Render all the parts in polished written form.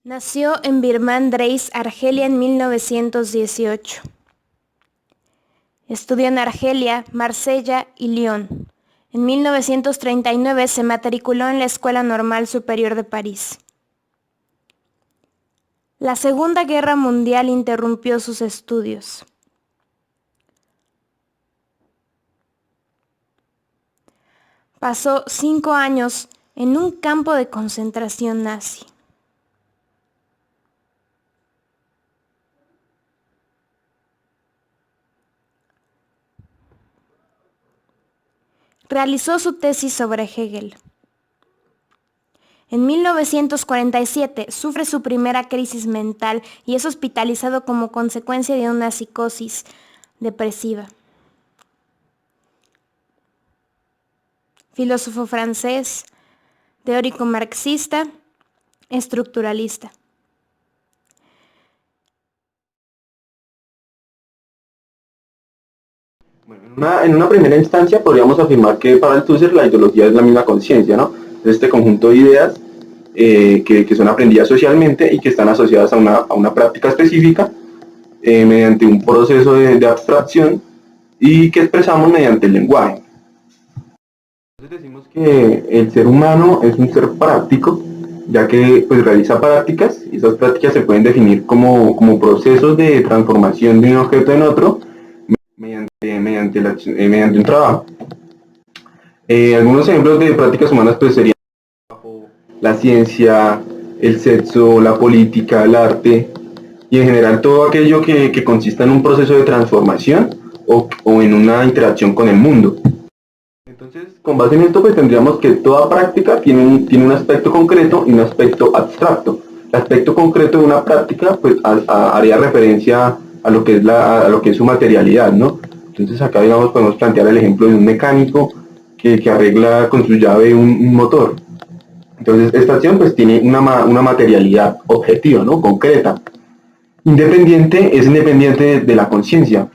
Nació en Birmán-Drais, Argelia en 1918. Estudió en Argelia, Marsella y Lyon. En 1939 se matriculó en la Escuela Normal Superior de París. La Segunda Guerra Mundial interrumpió sus estudios. Pasó 5 años en un campo de concentración nazi. Realizó su tesis sobre Hegel. En 1947 sufre su primera crisis mental y es hospitalizado como consecuencia de una psicosis depresiva. Filósofo francés, teórico marxista, estructuralista. Bueno, en una primera instancia podríamos afirmar que para Althusser la ideología es la misma conciencia, ¿no? Es este conjunto de ideas que son aprendidas socialmente y que están asociadas a una práctica específica mediante un proceso de abstracción y que expresamos mediante el lenguaje. Entonces decimos que el ser humano es un ser práctico, ya que pues, realiza prácticas y esas prácticas se pueden definir como procesos de transformación de un objeto en otro mediante un trabajo. Algunos ejemplos de prácticas humanas pues serían la ciencia, el sexo, la política, el arte y en general todo aquello que consista en un proceso de transformación o en una interacción con el mundo. Entonces, con base en esto pues tendríamos que toda práctica tiene un aspecto concreto y un aspecto abstracto. El aspecto concreto de una práctica pues haría referencia a lo que es su materialidad, ¿no? Entonces acá digamos podemos plantear el ejemplo de un mecánico que arregla con su llave un motor. Entonces esta acción pues tiene una materialidad objetiva, ¿no? Concreta. Es independiente de la conciencia.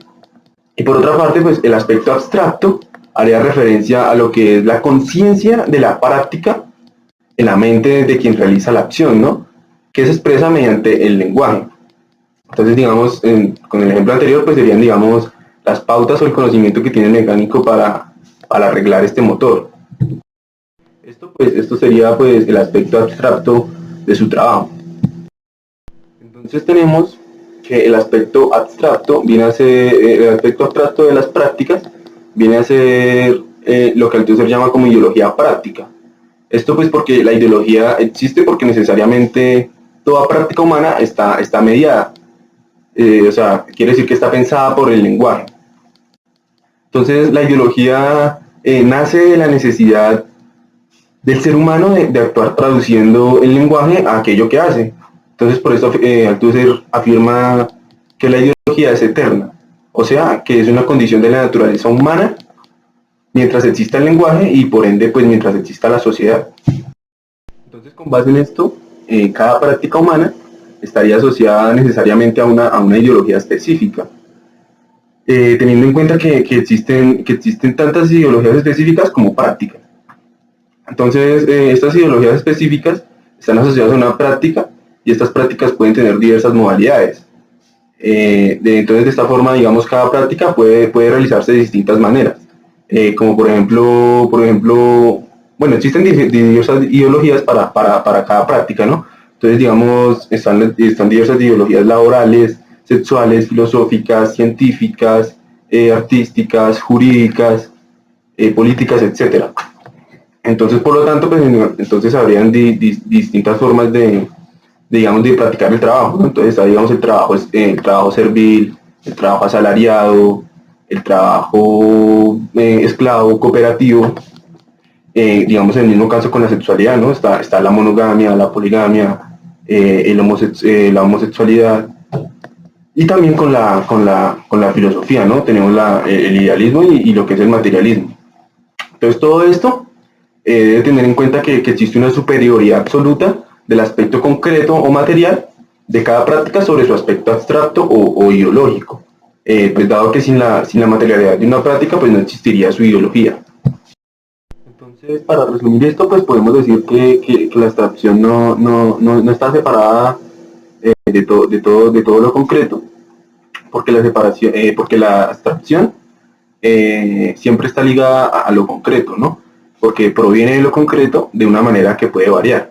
Y por otra parte pues el aspecto abstracto haría referencia a lo que es la conciencia de la práctica en la mente de quien realiza la acción, ¿no? Que se expresa mediante el lenguaje. Entonces, digamos, con el ejemplo anterior, pues serían, digamos, las pautas o el conocimiento que tiene el mecánico para arreglar este motor. Esto sería, pues, el aspecto abstracto de su trabajo. Entonces tenemos que el aspecto abstracto viene a ser, el aspecto abstracto de las prácticas viene a ser lo que Althusser llama como ideología práctica. Esto pues porque la ideología existe porque necesariamente toda práctica humana está mediada. O sea, quiere decir que está pensada por el lenguaje. Entonces la ideología nace de la necesidad del ser humano de actuar traduciendo el lenguaje a aquello que hace. Entonces por eso Althusser afirma que la ideología es eterna, o sea, que es una condición de la naturaleza humana mientras exista el lenguaje y por ende pues mientras exista la sociedad. Entonces con base en esto, cada práctica humana estaría asociada necesariamente a una ideología específica. Teniendo en cuenta que existen tantas ideologías específicas como prácticas. Entonces, estas ideologías específicas están asociadas a una práctica y estas prácticas pueden tener diversas modalidades. Entonces, de esta forma, digamos, cada práctica puede realizarse de distintas maneras. Como por ejemplo, bueno, existen diversas ideologías para cada práctica, ¿no? Entonces, digamos, están diversas ideologías laborales, sexuales, filosóficas, científicas, artísticas, jurídicas, políticas, etcétera. Entonces, por lo tanto, pues, entonces habrían distintas formas digamos, de practicar el trabajo, ¿no? Entonces, digamos, el trabajo servil, el trabajo asalariado, el trabajo esclavo, cooperativo, digamos, en el mismo caso con la sexualidad, ¿no? Está la monogamia, la poligamia, la homosexualidad, y también con la filosofía, ¿no? Tenemos el idealismo y lo que es el materialismo. Entonces, todo esto debe tener en cuenta que existe una superioridad absoluta del aspecto concreto o material de cada práctica sobre su aspecto abstracto o ideológico. Pues dado que sin la materialidad de una práctica, pues no existiría su ideología. Entonces, para resumir esto, pues podemos decir que la abstracción no está separada de todo lo concreto, porque la abstracción siempre está ligada a lo concreto, ¿no? Porque proviene de lo concreto de una manera que puede variar.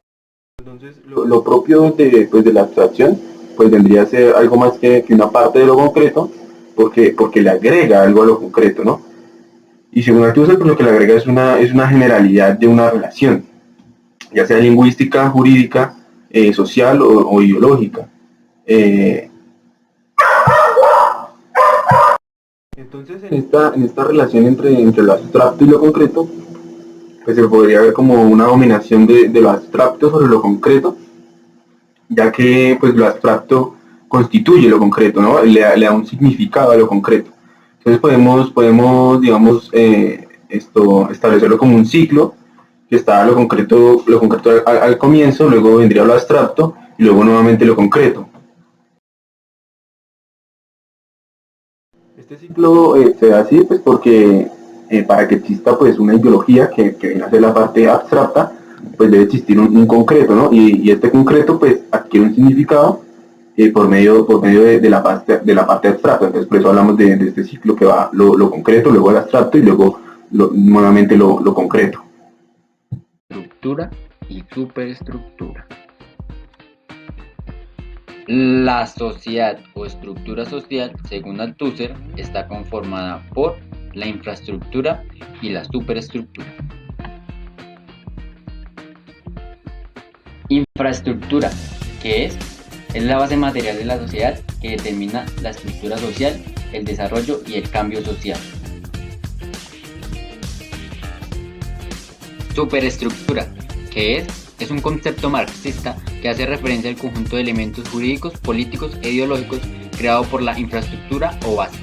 Entonces, lo propio de la abstracción, pues vendría a ser algo más que una parte de lo concreto, porque le agrega algo a lo concreto, ¿no? Y según Althusser, pues lo que le agrega es una generalidad de una relación, ya sea lingüística, jurídica, social o ideológica. Eh, entonces, en esta relación entre lo abstracto y lo concreto, pues se podría ver como una dominación de lo abstracto sobre lo concreto, ya que pues lo abstracto constituye lo concreto, ¿no? Le da un significado a lo concreto. Entonces podemos digamos, establecerlo como un ciclo, que está lo concreto al comienzo, luego vendría lo abstracto y luego nuevamente lo concreto. Este ciclo se da así pues porque para que exista pues una ideología que viene a ser la parte abstracta, pues debe existir un concreto, ¿no? Y este concreto pues adquiere un significado por medio de la parte abstracta. Entonces por eso hablamos de este ciclo que va lo concreto, luego el abstracto y luego nuevamente lo concreto. Estructura y superestructura. La sociedad o estructura social, según Althusser, está conformada por la infraestructura y la superestructura. Infraestructura, ¿qué es? Es la base material de la sociedad que determina la estructura social, el desarrollo y el cambio social. Superestructura, ¿qué es? Es un concepto marxista que hace referencia al conjunto de elementos jurídicos, políticos e ideológicos creado por la infraestructura o base.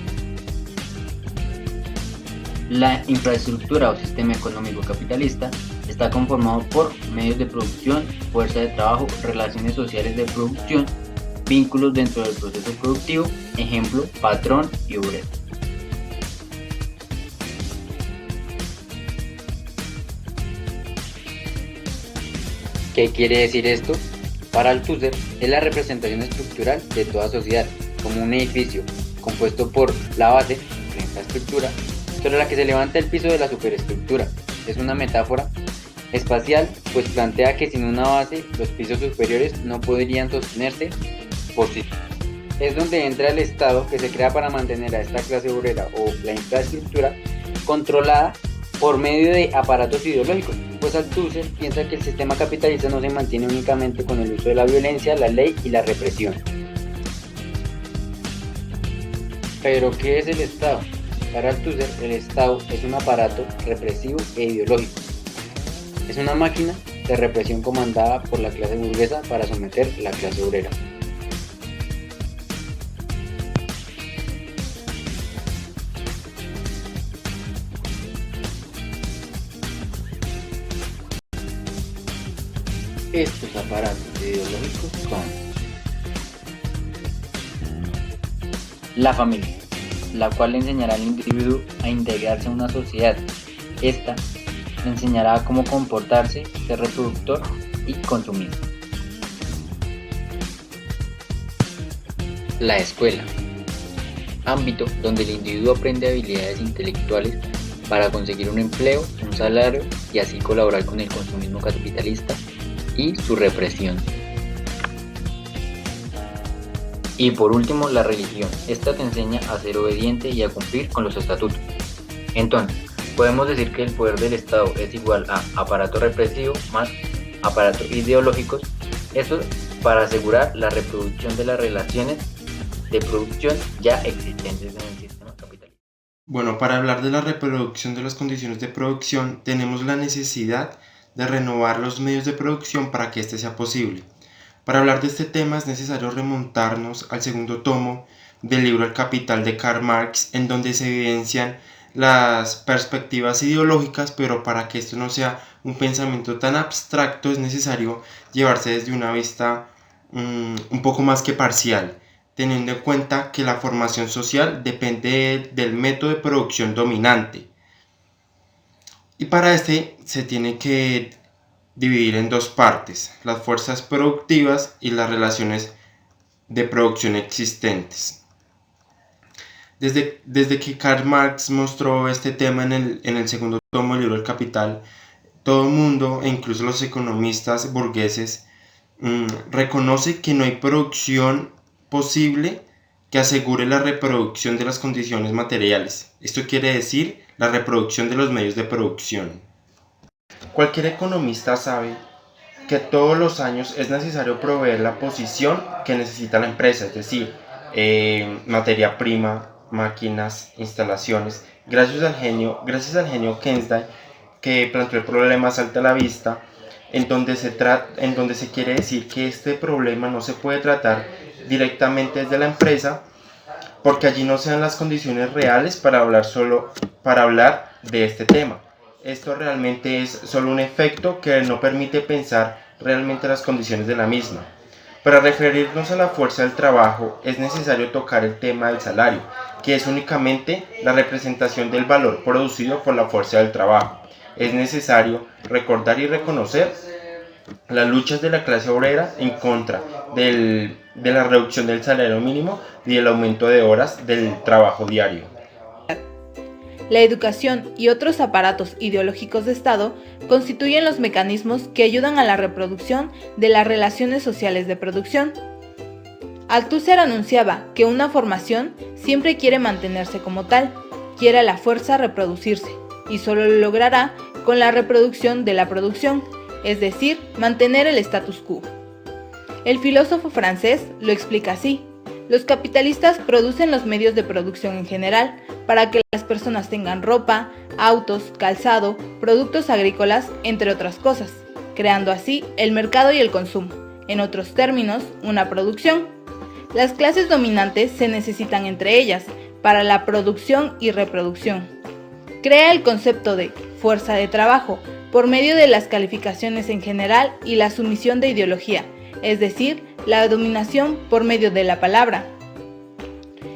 La infraestructura o sistema económico capitalista está conformado por medios de producción, fuerza de trabajo, relaciones sociales de producción, vínculos dentro del proceso productivo, ejemplo, patrón y obrero. ¿Qué quiere decir esto? Para Althusser es la representación estructural de toda sociedad, como un edificio compuesto por la base, la infraestructura, sobre la que se levanta el piso de la superestructura. Es una metáfora espacial, pues plantea que sin una base, los pisos superiores no podrían sostenerse por sí. Es donde entra el Estado, que se crea para mantener a esta clase obrera o la infraestructura controlada por medio de aparatos ideológicos, pues Althusser piensa que el sistema capitalista no se mantiene únicamente con el uso de la violencia, la ley y la represión. ¿Pero qué es el Estado? Para Althusser, el Estado es un aparato represivo e ideológico. Es una máquina de represión comandada por la clase burguesa para someter a la clase obrera. Estos aparatos ideológicos son la familia, la cual le enseñará al individuo a integrarse a una sociedad. Esta le enseñará a cómo comportarse, ser reproductor y consumir. La escuela, ámbito donde el individuo aprende habilidades intelectuales para conseguir un empleo, un salario y así colaborar con el consumismo capitalista y su represión. Y por último, la religión. Esta te enseña a ser obediente y a cumplir con los estatutos. Entonces, podemos decir que el poder del Estado es igual a aparato represivo más aparatos ideológicos. Esto para asegurar la reproducción de las relaciones de producción ya existentes en el sistema capitalista. Bueno, para hablar de la reproducción de las condiciones de producción, tenemos la necesidad de renovar los medios de producción para que este sea posible. Para hablar de este tema es necesario remontarnos al segundo tomo del libro El Capital de Karl Marx, en donde se evidencian las perspectivas ideológicas, pero para que esto no sea un pensamiento tan abstracto es necesario llevarse desde una vista un poco más que parcial, teniendo en cuenta que la formación social depende del método de producción dominante. Y para este se tiene que dividir en dos partes, las fuerzas productivas y las relaciones de producción existentes. Desde que Karl Marx mostró este tema en el segundo tomo del libro El Capital, todo el mundo, e incluso los economistas burgueses, reconoce que no hay producción posible que asegure la reproducción de las condiciones materiales. Esto quiere decir la reproducción de los medios de producción. Cualquier economista sabe que todos los años es necesario proveer la posición que necesita la empresa, es decir, materia prima, máquinas, instalaciones. Gracias al genio Kensday, que planteó el problema salta a la vista, en donde se quiere decir que este problema no se puede tratar directamente desde la empresa, porque allí no se dan las condiciones reales para hablar de este tema. Esto realmente es solo un efecto que no permite pensar realmente las condiciones de la misma. Para referirnos a la fuerza del trabajo es necesario tocar el tema del salario, que es únicamente la representación del valor producido por la fuerza del trabajo. Es necesario recordar y reconocer las luchas de la clase obrera en contra de la reducción del salario mínimo y el aumento de horas del trabajo diario. La educación y otros aparatos ideológicos de Estado constituyen los mecanismos que ayudan a la reproducción de las relaciones sociales de producción. Althusser anunciaba que una formación siempre quiere mantenerse como tal, quiere a la fuerza reproducirse, y solo lo logrará con la reproducción de la producción, es decir, mantener el status quo. El filósofo francés lo explica así: los capitalistas producen los medios de producción en general para que las personas tengan ropa, autos, calzado, productos agrícolas, entre otras cosas, creando así el mercado y el consumo, en otros términos, una producción. Las clases dominantes se necesitan entre ellas para la producción y reproducción. Crea el concepto de fuerza de trabajo por medio de las calificaciones en general y la sumisión de ideología, es decir, la dominación por medio de la palabra.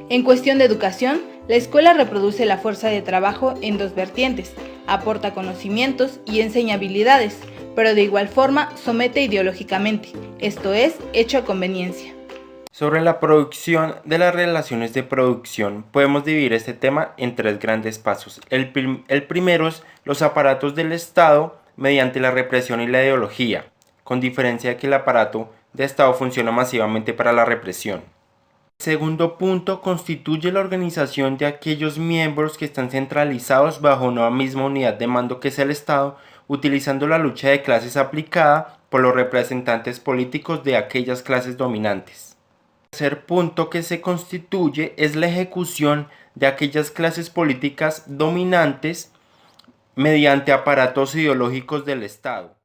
En cuestión de educación, la escuela reproduce la fuerza de trabajo en dos vertientes: aporta conocimientos y enseña habilidades, pero de igual forma somete ideológicamente, esto es, hecho a conveniencia. Sobre la producción de las relaciones de producción, podemos dividir este tema en tres grandes pasos. El primero es los aparatos del Estado mediante la represión y la ideología, con diferencia de que el aparato de Estado funciona masivamente para la represión. El segundo punto constituye la organización de aquellos miembros que están centralizados bajo una misma unidad de mando que es el Estado, utilizando la lucha de clases aplicada por los representantes políticos de aquellas clases dominantes. El tercer punto que se constituye es la ejecución de aquellas clases políticas dominantes mediante aparatos ideológicos del Estado.